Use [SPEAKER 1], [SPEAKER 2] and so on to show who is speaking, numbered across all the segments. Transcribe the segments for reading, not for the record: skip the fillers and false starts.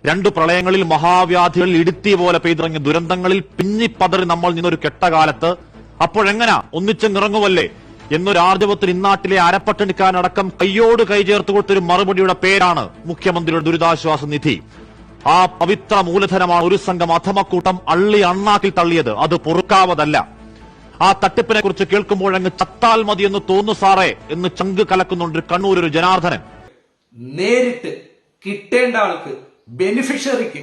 [SPEAKER 1] രണ്ടു പ്രളയങ്ങളിൽ മഹാവ്യാധികളിൽ ഇടുത്തി പോലെ പെയ്തിറങ്ങിയ ദുരന്തങ്ങളിൽ പിന്നിപ്പതറി നമ്മൾ നിന്നൊരു കെട്ടകാലത്ത് അപ്പോഴെങ്ങനാ ഒന്നിച്ചെങ്ങിറങ്ങുമല്ലേ എന്നൊരു ആർജവത്തിന് ഇന്നാട്ടിലെ അരപ്പട്ടണിക്കാരനടക്കം കയ്യോട് കൈ ചേർത്ത് കൊടുത്തൊരു മറുപടിയുടെ പേരാണ് മുഖ്യമന്ത്രിയുടെ ദുരിതാശ്വാസ നിധി. ആ പവിത്ര മൂലധനമാണ് ഒരു സംഘം അധമക്കൂട്ടം അള്ളി അണ്ണാക്കിൽ തള്ളിയത്. അത് പൊറുക്കാവതല്ല. ആ തട്ടിപ്പിനെ കുറിച്ച് കേൾക്കുമ്പോഴങ്ങ് ചത്താൽ മതി എന്ന് തോന്നു സാറേ എന്ന് ചങ്ക് കലക്കുന്നുണ്ട് കണ്ണൂരൊരു ജനാർദ്ദനൻ.
[SPEAKER 2] നേരിട്ട് കിട്ടേണ്ട ആൾക്ക്, ബെനിഫിഷ്യറിക്ക്,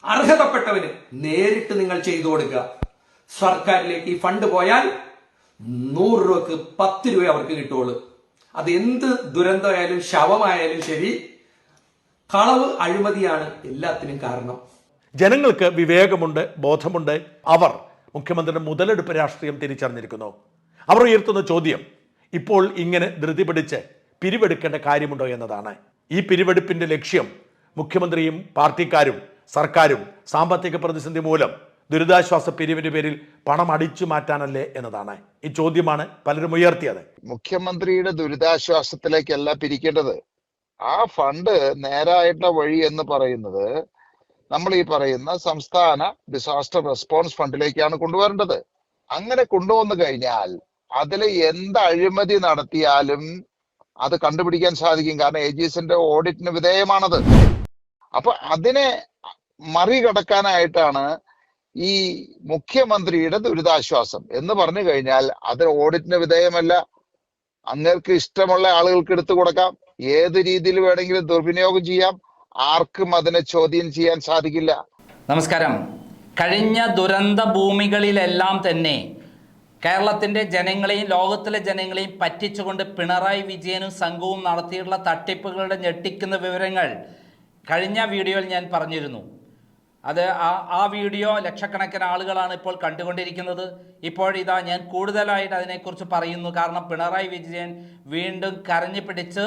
[SPEAKER 2] അർഹതപ്പെട്ടവന് നേരിട്ട് നിങ്ങൾ ചെയ്തു കൊടുക്കുക. സർക്കാരിലേക്ക് ഈ ഫണ്ട് പോയാൽ 100 രൂപക്ക് 10 രൂപ അവർക്ക് കിട്ടുള്ളൂ. അത് എന്ത് ദുരന്തമായാലും ശവമായാലും ശരി, കളവ് അഴിമതിയാണ് എല്ലാത്തിനും കാരണം.
[SPEAKER 3] ജനങ്ങൾക്ക് വിവേകമുണ്ട്, ബോധമുണ്ട്. അവർ മുഖ്യമന്ത്രിയുടെ മുതലെടുപ്പ് രാഷ്ട്രീയം തിരിച്ചറിഞ്ഞിരിക്കുന്നു. അവർ ഉയർത്തുന്ന ചോദ്യം ഇപ്പോൾ ഇങ്ങനെ ധൃതി പിടിച്ച് പിരിവെടുക്കേണ്ട കാര്യമുണ്ടോ എന്നതാണ്. ഈ പിരിവെടുപ്പിന്റെ ലക്ഷ്യം മുഖ്യമന്ത്രിയും പാർട്ടിക്കാരും സർക്കാരും സാമ്പത്തിക പ്രതിസന്ധി മൂലം ദുരിതാശ്വാസ പിരിവിന്റെ പേരിൽ പണം അടിച്ചു മാറ്റാനല്ലേ എന്നതാണ്. ഈ ചോദ്യമാണ് പലരും ഉയർത്തിയത്.
[SPEAKER 4] മുഖ്യമന്ത്രിയുടെ ദുരിതാശ്വാസത്തിലേക്കല്ല പിരിക്കേണ്ടത്. ആ ഫണ്ട് നേരായിട്ടുള്ള വഴി എന്ന് പറയുന്നത് നമ്മൾ ഈ പറയുന്ന സംസ്ഥാന ഡിസാസ്റ്റർ റെസ്പോൺസ് ഫണ്ടിലേക്കാണ് കൊണ്ടുവരേണ്ടത്. അങ്ങനെ കൊണ്ടുവന്നു കഴിഞ്ഞാൽ അതിൽ എന്ത് അഴിമതി നടത്തിയാലും അത് കണ്ടുപിടിക്കാൻ സാധിക്കും. കാരണം ഏജീസിന്റെ ഓഡിറ്റിന് വിധേയമാണത്. അപ്പൊ അതിനെ മറികടക്കാനായിട്ടാണ് ഈ മുഖ്യമന്ത്രിയുടെ ദുരിതാശ്വാസം എന്ന് പറഞ്ഞു കഴിഞ്ഞാൽ അത് ഓഡിറ്റിന് വിധേയമല്ല. അങ്ങേർക്ക് ഇഷ്ടമുള്ള ആളുകൾക്ക് എടുത്തു കൊടുക്കാം, ഏത് രീതിയിൽ വേണമെങ്കിലും ദുർവിനിയോഗം ചെയ്യാം. ആർക്കും അതിനെ ചോദ്യം ചെയ്യാൻ സാധിക്കില്ല.
[SPEAKER 5] നമസ്കാരം. കഴിഞ്ഞ ദുരന്ത ഭൂമികളിലെല്ലാം തന്നെ കേരളത്തിൻ്റെ ജനങ്ങളെയും ലോകത്തിലെ ജനങ്ങളെയും പറ്റിച്ചുകൊണ്ട് പിണറായി വിജയനും സംഘവും നടത്തിയിട്ടുള്ള തട്ടിപ്പുകളുടെ ഞെട്ടിക്കുന്ന വിവരങ്ങൾ കഴിഞ്ഞ വീഡിയോയിൽ ഞാൻ പറഞ്ഞിരുന്നു. അത് ആ വീഡിയോ ലക്ഷക്കണക്കിന് ആളുകളാണ് ഇപ്പോൾ കണ്ടുകൊണ്ടിരിക്കുന്നത്. ഇപ്പോഴിതാ ഞാൻ കൂടുതലായിട്ട് അതിനെക്കുറിച്ച് പറയുന്നു. കാരണം പിണറായി വിജയൻ വീണ്ടും കരഞ്ഞു പിടിച്ച്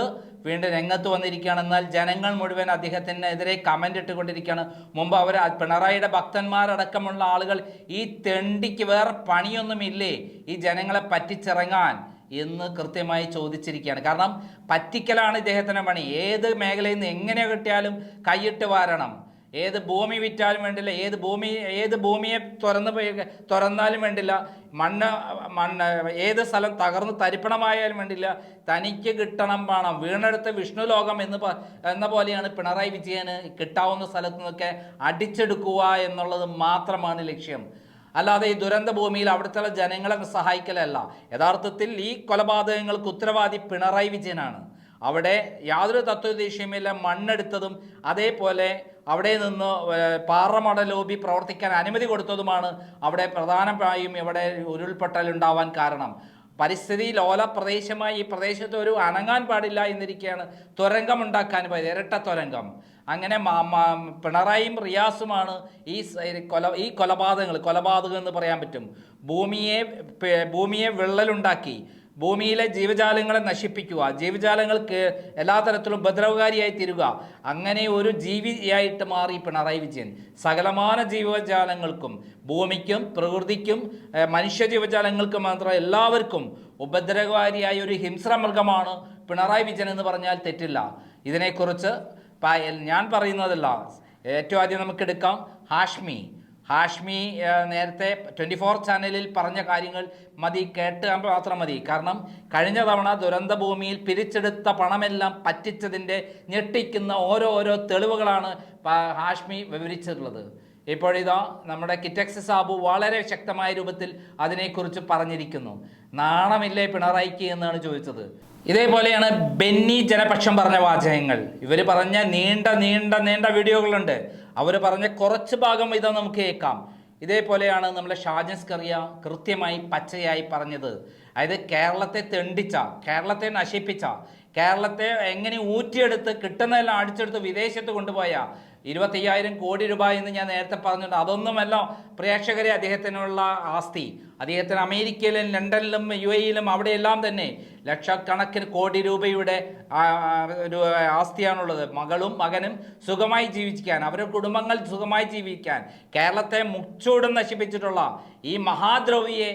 [SPEAKER 5] വീണ്ടും രംഗത്ത് വന്നിരിക്കുകയാണ്. എന്നാൽ ജനങ്ങൾ മുഴുവൻ അദ്ദേഹത്തിനെതിരെ കമൻ്റ് ഇട്ടുകൊണ്ടിരിക്കുകയാണ്. മുമ്പ് അവർ പിണറായിയുടെ ഭക്തന്മാരടക്കമുള്ള ആളുകൾ ഈ തെണ്ടിക്ക് വേറെ പണിയൊന്നുമില്ലേ ഈ ജനങ്ങളെ പറ്റിച്ചിറങ്ങാൻ എന്ന് കൃത്യമായി ചോദിച്ചിരിക്കുകയാണ്. കാരണം പറ്റിക്കലാണ് ഇദ്ദേഹത്തിൻ്റെ പണി. ഏത് മേഖലയിൽ നിന്ന് എങ്ങനെ കിട്ടിയാലും കൈയിട്ട് വാരണം. ഏത് ഭൂമി വിറ്റാലും വേണ്ടില്ല, ഏത് ഭൂമിയെ തുറന്നാലും വേണ്ടില്ല, മണ്ണ് ഏത് സ്ഥലം തകർന്ന് തരിപ്പണമായാലും വേണ്ടില്ല, തനിക്ക് കിട്ടണം പണം. വീണെടുത്ത് വിഷ്ണു ലോകം എന്ന പോലെയാണ് പിണറായി വിജയന് കിട്ടാവുന്ന സ്ഥലത്തു നിന്നൊക്കെ അടിച്ചെടുക്കുക എന്നുള്ളത് മാത്രമാണ് ലക്ഷ്യം. അല്ലാതെ ഈ ദുരന്ത ഭൂമിയിൽ അവിടുത്തെ ജനങ്ങളെ സഹായിക്കലല്ല. യഥാർത്ഥത്തിൽ ഈ കൊലപാതകങ്ങൾക്ക് ഉത്തരവാദി പിണറായി വിജയനാണ്. അവിടെ യാതൊരു തത്വദേശീയമില്ല. മണ്ണെടുത്തതും അതേപോലെ അവിടെ നിന്ന് പാറമട ലോബി പ്രവർത്തിക്കാൻ അനുമതി കൊടുത്തതുമാണ് അവിടെ പ്രധാനമായും ഇവിടെ ഉരുൾപൊട്ടൽ ഉണ്ടാവാൻ കാരണം. പരിസ്ഥിതി ലോല പ്രദേശമായി ഈ പ്രദേശത്ത് ഒരു അനങ്ങാൻ പാടില്ല എന്നിരിക്കുകയാണ് തുരങ്കമുണ്ടാക്കാൻ പോയത്, ഇരട്ട തുരങ്കം. അങ്ങനെ പിണറായിയും റിയാസുമാണ് ഈ കൊലപാതകം എന്ന് പറയാൻ പറ്റും. ഭൂമിയെ വിള്ളലുണ്ടാക്കി ഭൂമിയിലെ ജീവജാലങ്ങളെ നശിപ്പിക്കുക, ജീവജാലങ്ങൾക്ക് എല്ലാ തരത്തിലും ഉപദ്രവകാരിയായി തീരുക. അങ്ങനെ ഒരു ജീവിയായിട്ട് മാറി പിണറായി വിജയൻ. സകലമാന ജീവജാലങ്ങൾക്കും, ഭൂമിക്കും പ്രകൃതിക്കും മനുഷ്യ ജീവജാലങ്ങൾക്കും മാത്രം എല്ലാവർക്കും ഉപദ്രവകാരിയായ ഒരു ഹിംസ്രമൃഗമാണ് പിണറായി വിജയൻ എന്ന് പറഞ്ഞാൽ തെറ്റില്ല. ഇതിനെക്കുറിച്ച് ഞാൻ പറയുന്നതല്ല. ഏറ്റവും ആദ്യം നമുക്കെടുക്കാം ഹാഷ്മി നേരത്തെ 24 ചാനലിൽ പറഞ്ഞ കാര്യങ്ങൾ മതി, കേട്ട് മാത്രം മതി. കാരണം കഴിഞ്ഞ തവണ ദുരന്ത ഭൂമിയിൽ പിരിച്ചെടുത്ത പണമെല്ലാം പറ്റിച്ചതിൻ്റെ ഞെട്ടിക്കുന്ന ഓരോ തെളിവുകളാണ് ഹാഷ്മി വിവരിച്ചിട്ടുള്ളത്. ഇപ്പോഴിതാ നമ്മുടെ കിറ്റക്സ് സാബു വളരെ ശക്തമായ രൂപത്തിൽ അതിനെക്കുറിച്ച് പറഞ്ഞിരിക്കുന്നു. നാണമില്ലേ പിണറായിക്ക് എന്നാണ് ചോദിച്ചത്. ഇതേപോലെയാണ് ബെന്നി ജനപക്ഷം പറഞ്ഞ വാചകങ്ങൾ. ഇവർ പറഞ്ഞ നീണ്ട വീഡിയോകളുണ്ട്. അവർ പറഞ്ഞ കുറച്ച് ഭാഗം ഇതാ നമുക്ക് കേൾക്കാം. ഇതേപോലെയാണ് നമ്മളെ ഷാജൻസ്കറിയ കൃത്യമായി പച്ചയായി പറഞ്ഞത്. അതായത് കേരളത്തെ തെണ്ടിച്ച, കേരളത്തെ നശിപ്പിച്ച, കേരളത്തെ എങ്ങനെ ഊറ്റിയെടുത്ത് കിട്ടുന്നതെല്ലാം അടിച്ചെടുത്ത് വിദേശത്ത് കൊണ്ടുപോയ 25,000 കോടി രൂപ എന്ന് ഞാൻ നേരത്തെ പറഞ്ഞിട്ടുണ്ട്. അതൊന്നുമല്ല പ്രേക്ഷകരെ അദ്ദേഹത്തിനുള്ള ആസ്തി. അദ്ദേഹത്തിന് അമേരിക്കയിലും ലണ്ടനിലും UAE-യിലും അവിടെയെല്ലാം തന്നെ ലക്ഷക്കണക്കിന് കോടി രൂപയുടെ ഒരു ആസ്തിയാണുള്ളത്. മകളും മകനും സുഖമായി ജീവിക്കാൻ, അവരുടെ കുടുംബങ്ങൾ സുഖമായി ജീവിക്കാൻ കേരളത്തെ മുച്ചൂടും നശിപ്പിച്ചിട്ടുള്ള ഈ മഹാദ്രോഹിയെ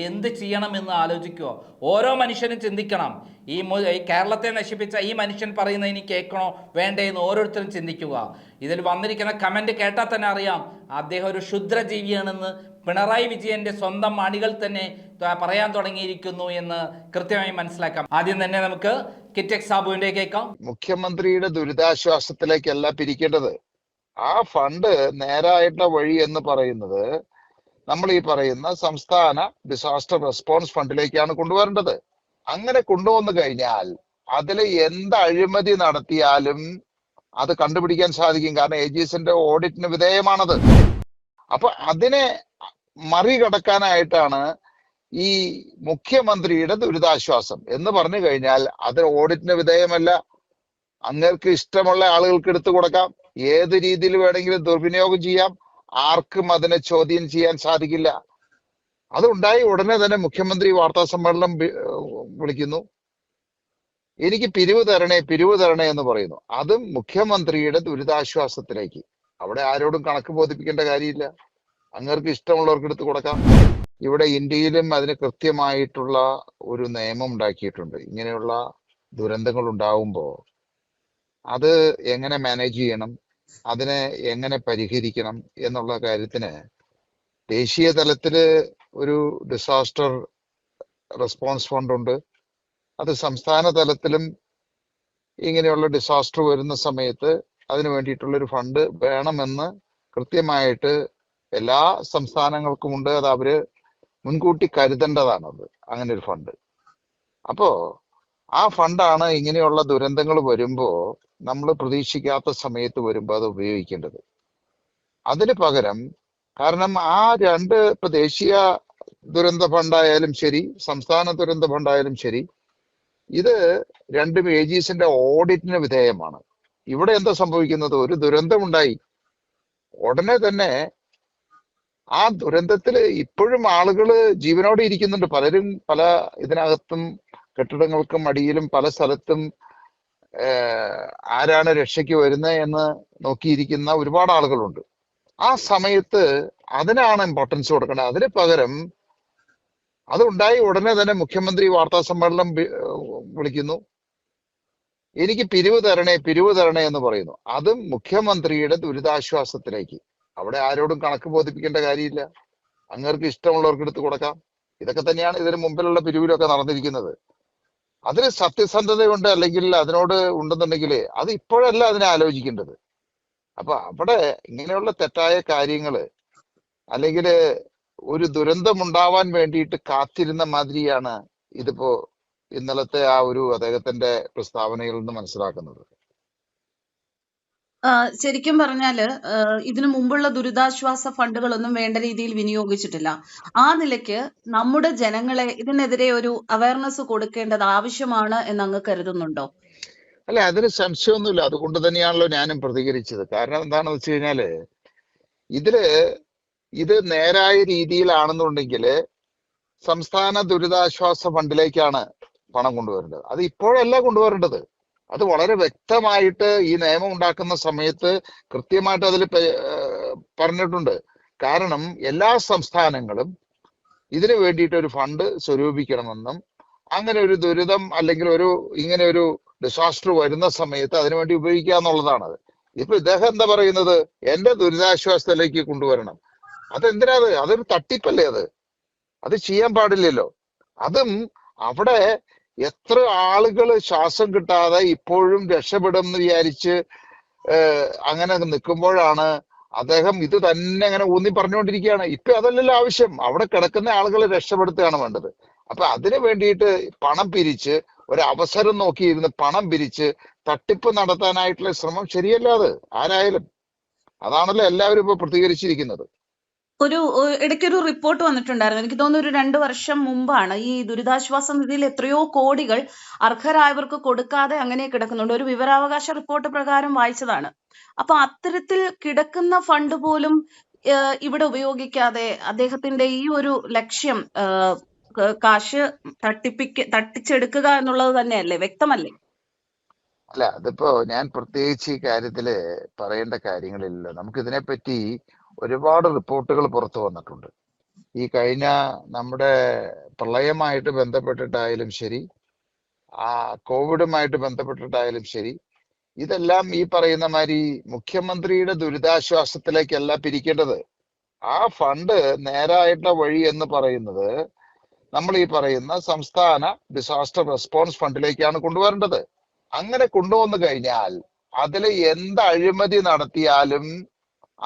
[SPEAKER 5] എന്ത് ചെയ്യണമെന്ന് ആലോചിക്കുക. ഓരോ മനുഷ്യനും ചിന്തിക്കണം. ഈ കേരളത്തെ നശിപ്പിച്ച ഈ മനുഷ്യൻ പറയുന്നത് ഇനി കേൾക്കണോ വേണ്ടേ എന്ന് ഓരോരുത്തരും ചിന്തിക്കുക. ഇതിൽ വന്നിരിക്കുന്ന കമന്റ് കേട്ടാൽ തന്നെ അറിയാം അദ്ദേഹം ഒരു ക്ഷുദ്രജീവിയാണെന്ന് പിണറായി വിജയന്റെ സ്വന്തം അണികൾ തന്നെ പറയാൻ തുടങ്ങിയിരിക്കുന്നു എന്ന് കൃത്യമായി മനസ്സിലാക്കാം. ആദ്യം തന്നെ നമുക്ക് കിറ്റെക്സ് സാബുവിന്റെ കേൾക്കാം.
[SPEAKER 4] മുഖ്യമന്ത്രിയുടെ ദുരിതാശ്വാസത്തിലേക്കല്ല പിരിക്കേണ്ടത്. ആ ഫണ്ട് നേരായിട്ടുള്ള വഴി എന്ന് പറയുന്നത് നമ്മൾ ഈ പറയുന്ന സംസ്ഥാന ഡിസാസ്റ്റർ റെസ്പോൺസ് ഫണ്ടിലേക്കാണ് കൊണ്ടുവരേണ്ടത്. അങ്ങനെ കൊണ്ടുവന്നു കഴിഞ്ഞാൽ അതിൽ എന്ത് അഴിമതി നടത്തിയാലും അത് കണ്ടുപിടിക്കാൻ സാധിക്കും. കാരണം ഏജീസിന്റെ ഓഡിറ്റിന് വിധേയമാണത്. അപ്പൊ അതിനെ മറികടക്കാനായിട്ടാണ് ഈ മുഖ്യമന്ത്രിയുടെ ദുരിതാശ്വാസം എന്ന് പറഞ്ഞു കഴിഞ്ഞാൽ അത് ഓഡിറ്റിന് വിധേയമല്ല. അങ്ങേർക്ക് ഇഷ്ടമുള്ള ആളുകൾക്ക് എടുത്തു കൊടുക്കാം, ഏത് രീതിയിൽ വേണമെങ്കിലും ദുർവിനിയോഗം ചെയ്യാം, ആർക്കും അതിനെ ചോദ്യം ചെയ്യാൻ സാധിക്കില്ല. അതുണ്ടായി ഉടനെ തന്നെ മുഖ്യമന്ത്രി വാർത്താ സമ്മേളനം വിളിക്കുന്നു, എനിക്ക് പിരിവ് തരണേ എന്ന് പറയുന്നു. അതും മുഖ്യമന്ത്രിയുടെ ദുരിതാശ്വാസത്തിലേക്ക്. അവിടെ ആരോടും കണക്ക് ബോധിപ്പിക്കേണ്ട കാര്യമില്ല, അങ്ങേർക്ക് ഇഷ്ടമുള്ളവർക്ക് എടുത്തു കൊടുക്കാം. ഇവിടെ ഇന്ത്യയിലും അതിന് കൃത്യമായിട്ടുള്ള ഒരു നിയമം ഉണ്ടാക്കിയിട്ടുണ്ട്. ഇങ്ങനെയുള്ള ദുരന്തങ്ങൾ ഉണ്ടാവുമ്പോൾ അത് എങ്ങനെ മാനേജ് ചെയ്യണം, അതിനെ എങ്ങനെ പരിഹരിക്കണം എന്നുള്ള കാര്യത്തിന് ദേശീയ തലത്തില് ഒരു ഡിസാസ്റ്റർ റെസ്പോൺസ് ഫണ്ട് ഉണ്ട്. അത് സംസ്ഥാന തലത്തിലും ഇങ്ങനെയുള്ള ഡിസാസ്റ്റർ വരുന്ന സമയത്ത് അതിനു വേണ്ടിയിട്ടുള്ളൊരു ഫണ്ട് വേണമെന്ന് കൃത്യമായിട്ട് എല്ലാ സംസ്ഥാനങ്ങൾക്കുമുണ്ട്. അത് അവര് മുൻകൂട്ടി കരുതേണ്ടതാണത്, അങ്ങനെ ഒരു ഫണ്ട്. അപ്പോ ആ ഫണ്ടാണ് ഇങ്ങനെയുള്ള ദുരന്തങ്ങൾ വരുമ്പോ നമ്മൾ പ്രതീക്ഷിക്കാത്ത സമയത്ത് വരുമ്പോൾ അത് ഉപയോഗിക്കേണ്ടത്. അതിന് പകരം, കാരണം ആ രണ്ട്, ഇപ്പൊ ദേശീയ ദുരന്ത ഫണ്ടായാലും ശരി സംസ്ഥാന ദുരന്ത ഫണ്ടായാലും ശരി, ഇത് രണ്ടും ഏജീസിന്റെ ഓഡിറ്റിന് വിധേയമാണ്. ഇവിടെ എന്താ സംഭവിക്കുന്നത്, ഒരു ദുരന്തമുണ്ടായി ഉടനെ തന്നെ ആ ദുരന്തത്തില് ഇപ്പോഴും ആളുകള് ജീവനോടെ ഇരിക്കുന്നുണ്ട്. പലരും പല ഇതിനകത്തും കെട്ടിടങ്ങൾക്കും അടിയിലും പല സ്ഥലത്തും ആരാണ് രക്ഷയ്ക്ക് വരുന്നത് എന്ന് നോക്കിയിരിക്കുന്ന ഒരുപാട് ആളുകളുണ്ട്. ആ സമയത്ത് അതിനാണ് ഇമ്പോർട്ടൻസ് കൊടുക്കേണ്ടത്. അതിന് പകരം അതുണ്ടായി ഉടനെ തന്നെ മുഖ്യമന്ത്രി വാർത്താ സമ്മേളനം വിളിക്കുന്നു, എനിക്ക് പിരിവ് തരണേ എന്ന് പറയുന്നു. അതും മുഖ്യമന്ത്രിയുടെ ദുരിതാശ്വാസത്തിലേക്ക്. അവിടെ ആരോടും കണക്ക് ബോധിപ്പിക്കേണ്ട കാര്യമില്ല, അങ്ങേർക്ക് ഇഷ്ടമുള്ളവർക്ക് എടുത്തു കൊടുക്കാം. ഇതൊക്കെ തന്നെയാണ് ഇതിന് മുമ്പിലുള്ള പിരിവിലൊക്കെ നടന്നിരിക്കുന്നത്. അതിന് സത്യസന്ധതയുണ്ട് അല്ലെങ്കിൽ അതിനോട് ഉണ്ടെന്നുണ്ടെങ്കിൽ അത് ഇപ്പോഴല്ല അതിനെ ആലോചിക്കേണ്ടത്. അപ്പൊ അവിടെ ഇങ്ങനെയുള്ള തെറ്റായ കാര്യങ്ങള് അല്ലെങ്കിൽ ഒരു ദുരന്തം ഉണ്ടാവാൻ വേണ്ടിയിട്ട് കാത്തിരുന്ന മാതിരിയാണ് ഇതിപ്പോ ഇന്നലത്തെ ആ ഒരു അദ്ദേഹത്തിന്റെ പ്രസ്താവനയിൽ നിന്ന് മനസ്സിലാക്കുന്നത്.
[SPEAKER 6] ശരിക്കും പറഞ്ഞാല് ഇതിനു മുമ്പുള്ള ദുരിതാശ്വാസ ഫണ്ടുകളൊന്നും വേണ്ട രീതിയിൽ വിനിയോഗിച്ചിട്ടില്ല. ആ നിലയ്ക്ക് നമ്മുടെ ജനങ്ങളെ ഇതിനെതിരെ ഒരു അവയർനെസ് കൊടുക്കേണ്ടത് ആവശ്യമാണ് എന്ന് അങ്ങ് കരുതുന്നുണ്ടോ?
[SPEAKER 4] അല്ല, അതിന് സംശയമൊന്നുമില്ല. അതുകൊണ്ട് തന്നെയാണല്ലോ ഞാനും പ്രതികരിച്ചത്. കാരണം എന്താണെന്ന് വെച്ച് കഴിഞ്ഞാല് ഇത് നേരായ രീതിയിലാണെന്നുണ്ടെങ്കിൽ സംസ്ഥാന ദുരിതാശ്വാസ ഫണ്ടിലേക്കാണ് പണം കൊണ്ടുവരേണ്ടത്. അത് ഇപ്പോഴല്ല കൊണ്ടുവരേണ്ടത്. അത് വളരെ വ്യക്തമായിട്ട് ഈ നിയമം ഉണ്ടാക്കുന്ന സമയത്ത് കൃത്യമായിട്ട് അതിൽ പറഞ്ഞിട്ടുണ്ട്. കാരണം എല്ലാ സംസ്ഥാനങ്ങളും ഇതിനു വേണ്ടിയിട്ട് ഒരു ഫണ്ട് സ്വരൂപിക്കണമെന്നും അങ്ങനെ ഒരു ദുരിതം അല്ലെങ്കിൽ ഇങ്ങനെ ഒരു ഡിസാസ്റ്റർ വരുന്ന സമയത്ത് അതിനുവേണ്ടി ഉപയോഗിക്കുക എന്നുള്ളതാണ്. ഇപ്പൊ ഇദ്ദേഹം എന്താ പറയുന്നത്, എന്റെ ദുരിതാശ്വാസത്തിലേക്ക് കൊണ്ടുവരണം. അതെന്തിനാ? അതൊരു തട്ടിപ്പല്ലേ. അത് ചെയ്യാൻ പാടില്ലല്ലോ. അതും അവിടെ എത്ര ആളുകൾ ശ്വാസം കിട്ടാതെ ഇപ്പോഴും രക്ഷപ്പെടും എന്ന് വിചാരിച്ച് അങ്ങനെ നിൽക്കുമ്പോഴാണ് അദ്ദേഹം ഇത് തന്നെ അങ്ങനെ ഊന്നി പറഞ്ഞുകൊണ്ടിരിക്കുകയാണ്. ഇപ്പൊ അതല്ലല്ലോ ആവശ്യം, അവിടെ കിടക്കുന്ന ആളുകളെ രക്ഷപ്പെടുത്തുകയാണ് വേണ്ടത്. അപ്പൊ അതിനു വേണ്ടിയിട്ട് പണം പിരിച്ച് ഒരവസരം നോക്കിയിരുന്ന് പണം പിരിച്ച് തട്ടിപ്പ് നടത്താനായിട്ടുള്ള ശ്രമം ശരിയല്ല അത് ആരായാലും. അതാണല്ലോ എല്ലാവരും ഇപ്പൊ പ്രതികരിച്ചിരിക്കുന്നത്.
[SPEAKER 6] ഇടയ്ക്കൊരു റിപ്പോർട്ട് വന്നിട്ടുണ്ടായിരുന്നു, എനിക്ക് തോന്നുന്നു ഒരു 2 വർഷം മുമ്പാണ്. ഈ ദുരിതാശ്വാസ നിധിയിൽ എത്രയോ കോടികൾ അർഹരായവർക്ക് കൊടുക്കാതെ അങ്ങനെ കിടക്കുന്നുണ്ട്. ഒരു വിവരാവകാശ റിപ്പോർട്ട് പ്രകാരം വായിച്ചതാണ്. അപ്പൊ അത്തരത്തിൽ കിടക്കുന്ന ഫണ്ട് പോലും ഇവിടെ ഉപയോഗിക്കാതെ അദ്ദേഹത്തിന്റെ ഈ ഒരു ലക്ഷ്യം കാശ് തട്ടിച്ചെടുക്കുക എന്നുള്ളത് തന്നെയല്ലേ, വ്യക്തമല്ലേ?
[SPEAKER 4] അല്ല, അതിപ്പോ ഞാൻ പ്രത്യേകിച്ച് ഈ കാര്യത്തില് പറയേണ്ട കാര്യങ്ങളില്ല. നമുക്ക് ഇതിനെപ്പറ്റി ഒരുപാട് റിപ്പോർട്ടുകൾ പുറത്തു വന്നിട്ടുണ്ട്. ഈ കഴിഞ്ഞ നമ്മുടെ പ്രളയമായിട്ട് ബന്ധപ്പെട്ടിട്ടായാലും ശരി, ആ കോവിഡുമായിട്ട് ബന്ധപ്പെട്ടിട്ടായാലും ശരി, ഇതെല്ലാം ഈ പറയുന്ന മാതിരി മുഖ്യമന്ത്രിയുടെ ദുരിതാശ്വാസത്തിലേക്കല്ല പിരിക്കേണ്ടത്. ആ ഫണ്ട് നേരായിട്ടുള്ള വഴി എന്ന് പറയുന്നത് നമ്മൾ ഈ പറയുന്ന സംസ്ഥാന ഡിസാസ്റ്റർ റെസ്പോൺസ് ഫണ്ടിലേക്കാണ് കൊണ്ടുവരേണ്ടത്. അങ്ങനെ കൊണ്ടുവന്നു കഴിഞ്ഞാൽ അതിൽ എന്ത് അഴിമതി നടത്തിയാലും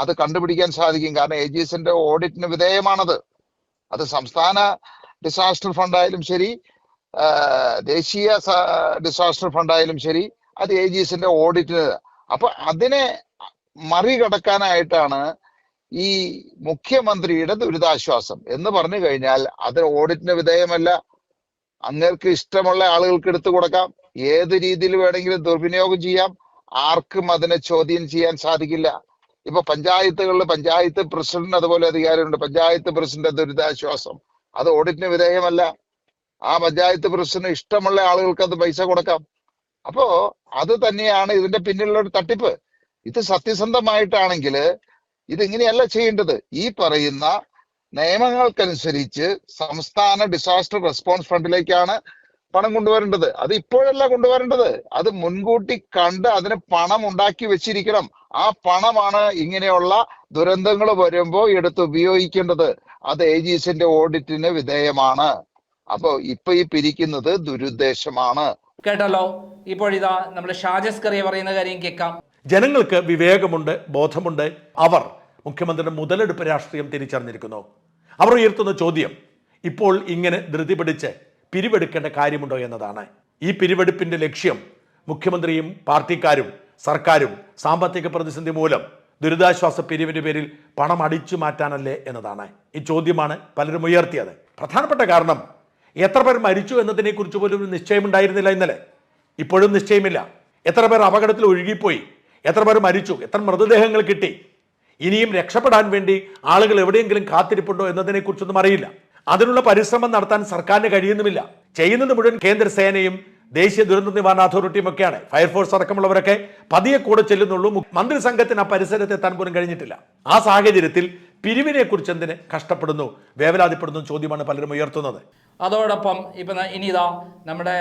[SPEAKER 4] അത് കണ്ടുപിടിക്കാൻ സാധിക്കും. കാരണം ഏജീസിന്റെ ഓഡിറ്റിന് വിധേയമാണത്. അത് സംസ്ഥാന ഡിസാസ്റ്റർ ഫണ്ടായാലും ശരി, ദേശീയ ഡിസാസ്റ്റർ ഫണ്ടായാലും ശരി, അത് ഏജീസിന്റെ ഓഡിറ്റിന്. അപ്പൊ അതിനെ മറികടക്കാനായിട്ടാണ് ഈ മുഖ്യമന്ത്രിയുടെ ദുരിതാശ്വാസം എന്ന് പറഞ്ഞു കഴിഞ്ഞാൽ അത് ഓഡിറ്റിന് വിധേയമല്ല. അങ്ങേർക്ക് ഇഷ്ടമുള്ള ആളുകൾക്ക് എടുത്തു കൊടുക്കാം, ഏത് രീതിയിൽ വേണമെങ്കിലും ദുർവിനിയോഗം ചെയ്യാം, ആർക്കും അതിനെ ചോദ്യം ചെയ്യാൻ സാധിക്കില്ല. ഇപ്പൊ പഞ്ചായത്തുകളിൽ പഞ്ചായത്ത് പ്രസിഡന്റ് അതുപോലെ അധികാരമുണ്ട്. പഞ്ചായത്ത് പ്രസിഡന്റ് ദുരിതാശ്വാസം അത് ഓഡിറ്റിന് വിധേയമല്ല. ആ പഞ്ചായത്ത് പ്രസിഡന്റ് ഇഷ്ടമുള്ള ആളുകൾക്ക് അത് പൈസ കൊടുക്കാം. അപ്പോ അത് തന്നെയാണ് ഇതിന്റെ പിന്നിലുള്ള ഒരു തട്ടിപ്പ്. ഇത് സത്യസന്ധമായിട്ടാണെങ്കിൽ ഇതിങ്ങനെയല്ല ചെയ്യേണ്ടത്. ഈ പറയുന്ന നിയമങ്ങൾക്കനുസരിച്ച് സംസ്ഥാന ഡിസാസ്റ്റർ റെസ്പോൺസ് ഫണ്ടിലേക്കാണ് പണം കൊണ്ടുവരേണ്ടത്. അത് ഇപ്പോഴല്ല കൊണ്ടുവരേണ്ടത്, അത് മുൻകൂട്ടി കണ്ട് അതിന് പണം ഉണ്ടാക്കി വെച്ചിരിക്കണം. ആ പണമാണ് ഇങ്ങനെയുള്ള ദുരന്തങ്ങൾ വരുമ്പോൾ എടുത്ത് ഉപയോഗിക്കേണ്ടത്. അത് ഏജീസിന്റെ ഓഡിറ്റിന് വിധേയമാണ്. അപ്പൊ ഇപ്പൊ ഈ പിരിക്കുന്നത് ദുരുദ്ദേശമാണ്.
[SPEAKER 5] കേട്ടല്ലോ. ഇപ്പോഴിതാ നമ്മുടെ ഷാജസ്കറിയ പറയുന്ന കാര്യം കേൾക്കാം.
[SPEAKER 3] ജനങ്ങൾക്ക് വിവേകമുണ്ട്, ബോധമുണ്ട്. അവർ മുഖ്യമന്ത്രിയുടെ മുതലെടുപ്പ് രാഷ്ട്രീയം തിരിച്ചറിഞ്ഞിരിക്കുന്നു. അവർ ഉയർത്തുന്ന ചോദ്യം ഇപ്പോൾ ഇങ്ങനെ ധൃതി പിടിച്ച് പിരിവെടുക്കേണ്ട കാര്യമുണ്ടോ എന്നതാണ്. ഈ പിരിവെടുപ്പിന്റെ ലക്ഷ്യം മുഖ്യമന്ത്രിയും പാർട്ടിക്കാരും സർക്കാരും സാമ്പത്തിക പ്രതിസന്ധി മൂലം ദുരിതാശ്വാസ പിരിവിന്റെ പേരിൽ പണം അടിച്ചു മാറ്റാനല്ലേ എന്നതാണ്. ഈ ചോദ്യമാണ് പലരും ഉയർത്തിയത്. പ്രധാനപ്പെട്ട കാരണം എത്ര പേർ മരിച്ചു എന്നതിനെ കുറിച്ച് പോലും ഒരു നിശ്ചയമുണ്ടായിരുന്നില്ല ഇന്നലെ. ഇപ്പോഴും നിശ്ചയമില്ല. എത്ര പേർ അപകടത്തിൽ ഒഴുകിപ്പോയി, എത്ര പേർ മരിച്ചു, എത്ര മൃതദേഹങ്ങൾ കിട്ടി, ഇനിയും രക്ഷപ്പെടാൻ വേണ്ടി ആളുകൾ എവിടെയെങ്കിലും കാത്തിരിപ്പുണ്ടോ എന്നതിനെ കുറിച്ചൊന്നും അറിയില്ല. അതിനുള്ള പരിശ്രമം നടത്താൻ സർക്കാരിന് കഴിയുന്നുമില്ല. ചെയ്യുന്നത് മുഴുവൻ കേന്ദ്ര സേനയും ദേശീയ ദുരന്ത നിവാരണ അതോറിറ്റിയും ഒക്കെയാണ്. ഫയർഫോഴ്സ് അടക്കമുള്ളവരൊക്കെ പതിയെ കൂടെ ചെല്ലുന്നുള്ളൂ. മന്ത്രിസംഘത്തിന് ആ പരിസരത്ത് എത്താൻ പോലും കഴിഞ്ഞിട്ടില്ല. ആ സാഹചര്യത്തിൽ പിരിവിനെ കുറിച്ച് എന്തിന് കഷ്ടപ്പെടുന്നു, വേവലാതിപ്പെടുന്നു ചോദ്യമാണ് പലരും ഉയർത്തുന്നത്.
[SPEAKER 5] അതോടൊപ്പം ഇപ്പൊ ഇനിതാ നമ്മുടെ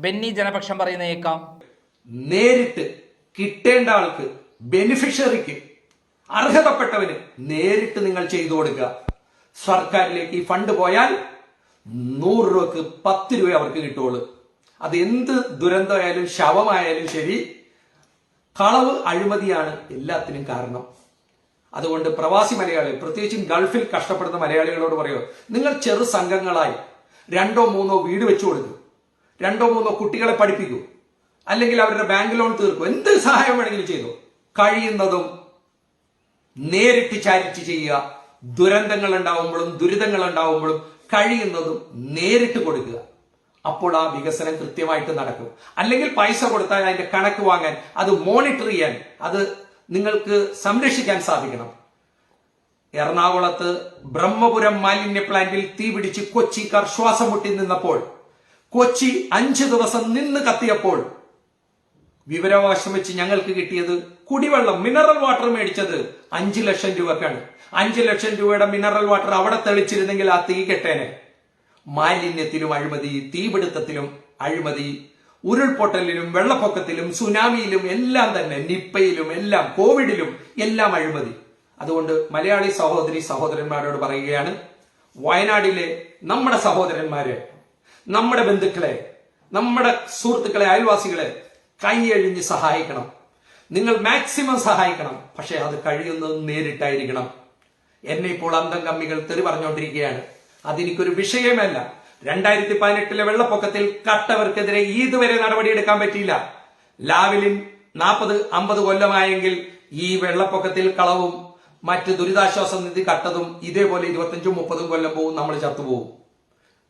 [SPEAKER 5] ബെന്നി ജനപക്ഷം പറയുന്ന കേൾക്കാം.
[SPEAKER 2] നേരിട്ട് കിട്ടേണ്ട ആൾക്ക്, ബെനിഫിഷ്യറിക്ക്, അർഹതപ്പെട്ടവന് നേരിട്ട് നിങ്ങൾ ചെയ്തു കൊടുക്കുക. സർക്കാരിലേക്ക് ഈ ഫണ്ട് പോയാൽ 100 രൂപക്ക് 10 രൂപ അവർക്ക് കിട്ടുള്ളൂ. അത് എന്ത് ദുരന്തമായാലും ശവമായാലും ശരി, കളവ് അഴിമതിയാണ് എല്ലാത്തിനും കാരണം. അതുകൊണ്ട് പ്രവാസി മലയാളികൾ, പ്രത്യേകിച്ചും ഗൾഫിൽ കഷ്ടപ്പെടുന്ന മലയാളികളോട് പറയുക, നിങ്ങൾ ചെറു സംഘങ്ങളായി 2 or 3 വീട് വെച്ചു കൊടുക്കൂ, 2 or 3 കുട്ടികളെ പഠിപ്പിക്കൂ, അല്ലെങ്കിൽ അവരുടെ ബാങ്ക് ലോൺ തീർക്കൂ, എന്ത് സഹായം വേണമെങ്കിലും ചെയ്തു. കഴിയുന്നതും നേരിട്ട് ചാരിറ്റി ചെയ്യുക. ദുരന്തങ്ങൾ ഉണ്ടാവുമ്പോഴും ദുരിതങ്ങൾ ഉണ്ടാവുമ്പോഴും കഴിയുന്നതും നേരിട്ട് കൊടുക്കുക. അപ്പോൾ ആ വികസനം കൃത്യമായിട്ട് നടക്കും. അല്ലെങ്കിൽ പൈസ കൊടുത്താൽ അതിന്റെ കണക്ക് വാങ്ങാൻ, അത് മോണിറ്റർ ചെയ്യാൻ, അത് നിങ്ങൾക്ക് സംരക്ഷിക്കാൻ സാധിക്കണം. എറണാകുളത്ത് ബ്രഹ്മപുരം മാലിന്യ പ്ലാന്റിൽ തീ പിടിച്ച് കൊച്ചിക്കാർ ശ്വാസം മുട്ടി നിന്നപ്പോൾ, കൊച്ചി 5 ദിവസം നിന്ന് കത്തിയപ്പോൾ വിവരാവകാശം വെച്ച് ഞങ്ങൾക്ക് കിട്ടിയത് കുടിവെള്ളം, മിനറൽ വാട്ടർ മേടിച്ചത് 5 ലക്ഷം രൂപക്കാണ്. 5 ലക്ഷം രൂപയുടെ മിനറൽ വാട്ടർ അവിടെ തെളിച്ചിരുന്നെങ്കിൽ ആ തീ കെട്ടേനെ. മാലിന്യത്തിലും അഴിമതി, തീപിടുത്തത്തിലും അഴിമതി, ഉരുൾപൊട്ടലിലും വെള്ളപ്പൊക്കത്തിലും സുനാമിയിലും എല്ലാം തന്നെ, നിപ്പയിലും എല്ലാം, കോവിഡിലും എല്ലാം അഴിമതി. അതുകൊണ്ട് മലയാളി സഹോദരി സഹോദരന്മാരോട് പറയുകയാണ്, വയനാടിലെ നമ്മുടെ സഹോദരന്മാരെ, നമ്മുടെ ബന്ധുക്കളെ, നമ്മുടെ സുഹൃത്തുക്കളെ, അയൽവാസികളെ കൈയഴിഞ്ഞ് സഹായിക്കണം. നിങ്ങൾ മാക്സിമം സഹായിക്കണം. പക്ഷെ അത് കഴിയുന്നത് നേരിട്ടായിരിക്കണം. എന്നെ ഇപ്പോൾ അന്തം കമ്മികൾ തെറി പറഞ്ഞുകൊണ്ടിരിക്കുകയാണ്. അതെനിക്കൊരു വിഷയമല്ല. 2018 വെള്ളപ്പൊക്കത്തിൽ കട്ടവർക്കെതിരെ ഇതുവരെ നടപടിയെടുക്കാൻ പറ്റിയില്ല. ലാവലിൻ 40-50 കൊല്ലമായെങ്കിൽ ഈ വെള്ളപ്പൊക്കത്തിൽ കളവും മറ്റ് ദുരിതാശ്വാസ നിധി കട്ടതും ഇതേപോലെ 25-30 കൊല്ലം പോവും, നമ്മൾ ചത്തുപോകും.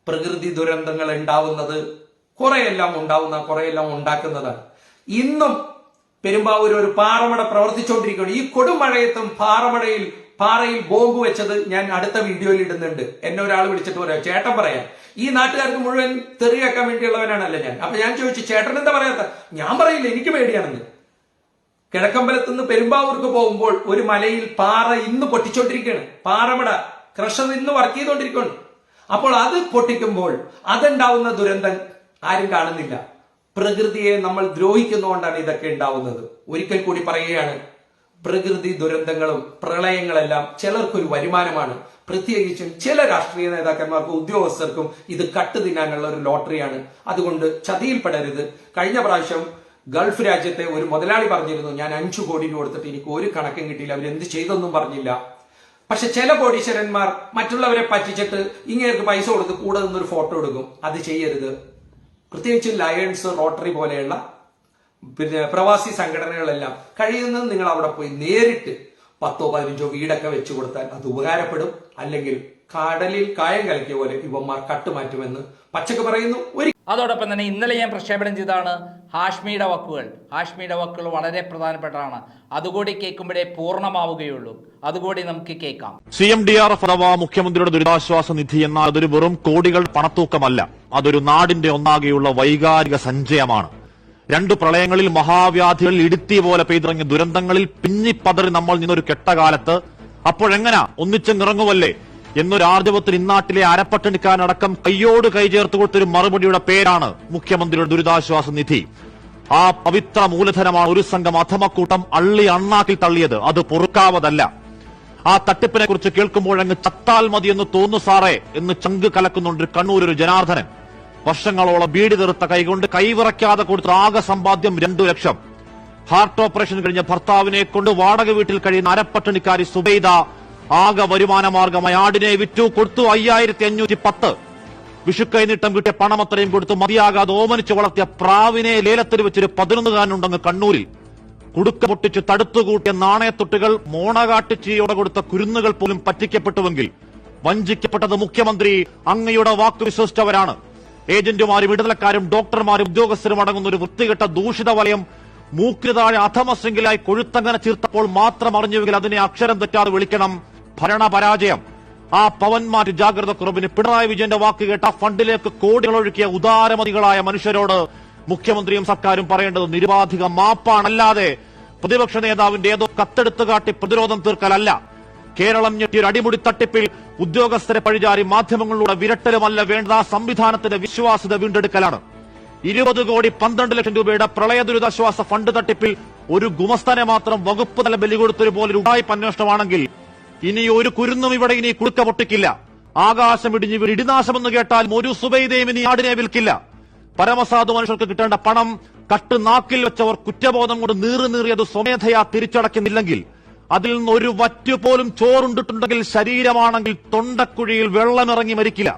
[SPEAKER 2] പ്രകൃതി ദുരന്തങ്ങൾ ഉണ്ടാവുന്നത് കുറെയെല്ലാം ഉണ്ടാവുന്ന, കുറെയെല്ലാം ഉണ്ടാക്കുന്നതാണ്. ഇന്നും പെരുമ്പാവൂർ ഒരു പാറമട പ്രവർത്തിച്ചുകൊണ്ടിരിക്കുകയാണ്. ഈ കൊടുമഴയത്തും പാറയിൽ ബോംബ് വെച്ചത് ഞാൻ അടുത്ത വീഡിയോയിൽ ഇടുന്നുണ്ട്. എന്നെ ഒരാൾ വിളിച്ചിട്ട് പറയാം, ചേട്ടൻ പറയാൻ, ഈ നാട്ടുകാർക്ക് മുഴുവൻ തെറിയാക്കാൻ വേണ്ടിയുള്ളവനാണല്ലോ ഞാൻ. അപ്പൊ ഞാൻ ചോദിച്ചു, ചേട്ടൻ എന്താ പറയാത്ത? ഞാൻ പറയില്ല, എനിക്ക് പേടിയാണെന്ന്. കിഴക്കമ്പലത്ത് നിന്ന് പെരുമ്പാവൂർക്ക് പോകുമ്പോൾ ഒരു മലയിൽ പാറ ഇന്ന് പൊട്ടിച്ചോണ്ടിരിക്കുകയാണ്. പാറമട ക്രഷർ ഇന്ന് വർക്ക് ചെയ്തുകൊണ്ടിരിക്കുകയാണ്. അപ്പോൾ അത് പൊട്ടിക്കുമ്പോൾ അതുണ്ടാവുന്ന ദുരന്തം ആരും കാണുന്നില്ല. പ്രകൃതിയെ നമ്മൾ ദ്രോഹിക്കുന്നതുകൊണ്ടാണ് ഇതൊക്കെ ഉണ്ടാവുന്നത്. ഒരിക്കൽ കൂടി പറയുകയാണ്, പ്രകൃതി ദുരന്തങ്ങളും പ്രളയങ്ങളെല്ലാം ചിലർക്കൊരു വരുമാനമാണ്. പ്രത്യേകിച്ചും ചില രാഷ്ട്രീയ നേതാക്കന്മാർക്കും ഉദ്യോഗസ്ഥർക്കും ഇത് കട്ട് തിന്നാനുള്ള ഒരു ലോട്ടറിയാണ്. അതുകൊണ്ട് ചതിയിൽപ്പെടരുത്. കഴിഞ്ഞ പ്രാവശ്യം ഗൾഫ് രാജ്യത്തെ ഒരു മുതലാളി പറഞ്ഞിരുന്നു, ഞാൻ 5 കോടി രൂപ കൊടുത്തിട്ട് എനിക്ക് ഒരു കണക്കും കിട്ടിയില്ല, അവരെന്ത് ചെയ്തൊന്നും പറഞ്ഞില്ല. പക്ഷെ ചില കോടീശ്വരന്മാർ മറ്റുള്ളവരെ പറ്റിച്ചിട്ട് ഇങ്ങേർക്ക് പൈസ കൊടുത്ത് കൂടെ നിന്നൊരു ഫോട്ടോ എടുക്കും. അത് ചെയ്യരുത്. പ്രത്യേകിച്ച് ലയൺസ്, റോട്ടറി പോലെയുള്ള പ്രവാസി സംഘടനകളെല്ലാം കഴിയുന്നത് നിങ്ങൾ അവിടെ പോയി നേരിട്ട് 10-15 വീടൊക്കെ വെച്ചു കൊടുത്താൽ അത് ഉപകാരപ്പെടും. അല്ലെങ്കിൽ കടലിൽ കായം കലക്കിയ പോലെ ഇവന്മാർ കട്ടുമാറ്റുമെന്ന് പച്ചക്ക് പറയുന്നു.
[SPEAKER 5] അതോടൊപ്പം തന്നെ ഇന്നലെ ഞാൻ പ്രക്ഷേപണം ചെയ്താണ് ഹാഷ്മിയുടെ വാക്കുകൾ. ഹാഷ്മിയുടെ വാക്കുകൾ വളരെ പ്രധാനപ്പെട്ടതാണ്. അതുകൂടി കേൾക്കുമ്പോഴേ പൂർണ്ണമാവുകയുള്ളൂ. അതുകൂടി നമുക്ക് കേൾക്കാം.
[SPEAKER 1] CMDRF അഥവാ മുഖ്യമന്ത്രിയുടെ ദുരിതാശ്വാസ നിധി എന്നാൽ അതൊരു വെറും കോടികൾ പണത്തൂക്കമല്ല, അതൊരു നാടിന്റെ ഒന്നാകെയുള്ള വൈകാരിക സഞ്ചയമാണ്. 2 പ്രളയങ്ങളിൽ മഹാവ്യാധികളിൽ ഇടുത്തി പോലെ പെയ്തിറങ്ങിയ ദുരന്തങ്ങളിൽ പിന്നിപ്പതറി നമ്മൾ നിന്നൊരു കെട്ടകാലത്ത് അപ്പോഴെങ്ങനാ ഒന്നിച്ചെങ്ങിറങ്ങുവല്ലേ എന്നൊരു ആർജവത്തിൽ ഇന്നാട്ടിലെ അരപ്പട്ടണിക്കാരനടക്കം കൈയോട് കൈ ചേർത്ത് കൊടുത്തൊരു മറുപടിയുടെ പേരാണ് മുഖ്യമന്ത്രിയുടെ ദുരിതാശ്വാസ നിധി. ആ പവിത്ര മൂലധനമാണ് ഒരു സംഘം അധമക്കൂട്ടം അള്ളി അണ്ണാക്കിൽ തള്ളിയത്. അത് പൊറുക്കാവതല്ല. ആ തട്ടിപ്പിനെ കുറിച്ച് കേൾക്കുമ്പോഴങ്ങ് ചത്താൽ മതി എന്ന് തോന്നുന്നു സാറേ എന്ന് ചങ്ക് കലക്കുന്നുണ്ട് കണ്ണൂർ ഒരു ജനാർദ്ദനൻ. വർഷങ്ങളോളം ബീഡി തീർത്ത കൈകൊണ്ട് കൈവിറയ്ക്കാതെ കൊടുത്ത ആകെ സമ്പാദ്യം 2 ലക്ഷം. ഹാർട്ട് ഓപ്പറേഷൻ കഴിഞ്ഞ ഭർത്താവിനെ കൊണ്ട് വാടക വീട്ടിൽ കഴിയുന്ന അരപ്പട്ടണിക്കാരി സുബൈദ ആകെ വരുമാനമാർഗമായി ആടിനെ വിറ്റു, കൊടുത്തു 5510. വിഷുക്കൈനീട്ടം കിട്ടിയ പണമത്രയും കൊടുത്തു മതിയാകാതെ ഓമനിച്ച് വളർത്തിയ പ്രാവിനെ ലേലത്തിൽ വെച്ചൊരു 11കാരനുണ്ടങ്ങ് കണ്ണൂരിൽ. കുടുക്ക പൊട്ടിച്ച് തടുത്തുകൂട്ടിയ നാണയത്തൊട്ടുകൾ, മോണകാട്ടിച്ചിയോടെ കൊടുത്ത കുരുന്നുകൾ പോലും പറ്റിക്കപ്പെട്ടുവെങ്കിൽ വഞ്ചിക്കപ്പെട്ടത് മുഖ്യമന്ത്രി അങ്ങയുടെ വാക്ക് വിശ്വസിച്ചവരാണ്. ഏജന്റുമാരും ഇടനിലക്കാരും ഡോക്ടർമാരും ഉദ്യോഗസ്ഥരും അടങ്ങുന്ന ഒരു വൃത്തികെട്ട ദൂഷിത വലയം മൂക്കിന് താഴെ അധമശൃംഖലയായി കൊഴുത്തങ്ങനെ ചീർത്തപ്പോൾ മാത്രം അറിഞ്ഞുവെങ്കിൽ അതിനെ അക്ഷരം തെറ്റാതെ വിളിക്കണം ഭരണപരാജയം. ആ പവന്മാറ്റ് ജാഗ്രത കുറവിന് പിണറായി വിജയന്റെ വാക്ക് കേട്ട ഫണ്ടിലേക്ക് കോടികൾ ഒഴുക്കിയ ഉദാരമതികളായ മനുഷ്യരോട് മുഖ്യമന്ത്രിയും സർക്കാരും പറയേണ്ടത് നിരുപാധിക മാപ്പാണല്ലാതെ പ്രതിപക്ഷ നേതാവിന്റെ ഏതോ കത്തെടുത്തു കാട്ടി പ്രതിരോധം തീർക്കലല്ല. കേരളം ഞെട്ടിയൊരു അടിമുടി തട്ടിപ്പിൽ ഉദ്യോഗസ്ഥരെ പഴിചാരി മാധ്യമങ്ങളിലൂടെ വിരട്ടലുമല്ല വേണ്ട, സംവിധാനത്തിന്റെ വിശ്വാസ്യത വീണ്ടെടുക്കലാണ്. 20 കോടി 12 ലക്ഷം രൂപയുടെ പ്രളയ ദുരിതാശ്വാസ ഫണ്ട് തട്ടിപ്പിൽ ഒരു ഗുമസ്തനെ മാത്രം വകുപ്പ് തല ബലി കൊടുത്തൊരു പോലെ ഉടായിപ്പ് അന്വേഷണമാണെങ്കിൽ ഇനി ഒരു കുരുന്നും ഇവിടെ ഇനി കുടുക്ക പൊട്ടിക്കില്ല. ആകാശം ഇടിഞ്ഞ് ഇടിനാശമെന്ന് കേട്ടാൽ ഒരു സുബൈദയും ഇനി ആടിനെ വിൽക്കില്ല. പരമസാധു മനുഷ്യർക്ക് കിട്ടേണ്ട പണം കട്ട് നാക്കിൽ വെച്ചവർ കുറ്റബോധം കൊണ്ട് നീറിയത് സ്വമേധയാ തിരിച്ചടയ്ക്കുന്നില്ലെങ്കിൽ, അതിൽ നിന്ന് ഒരു വറ്റുപോലും ചോറുണ്ടിട്ടുണ്ടെങ്കിൽ ശരീരമാണെങ്കിൽ തൊണ്ടക്കുഴിയിൽ വെള്ളമിറങ്ങി മരിക്കില്ല.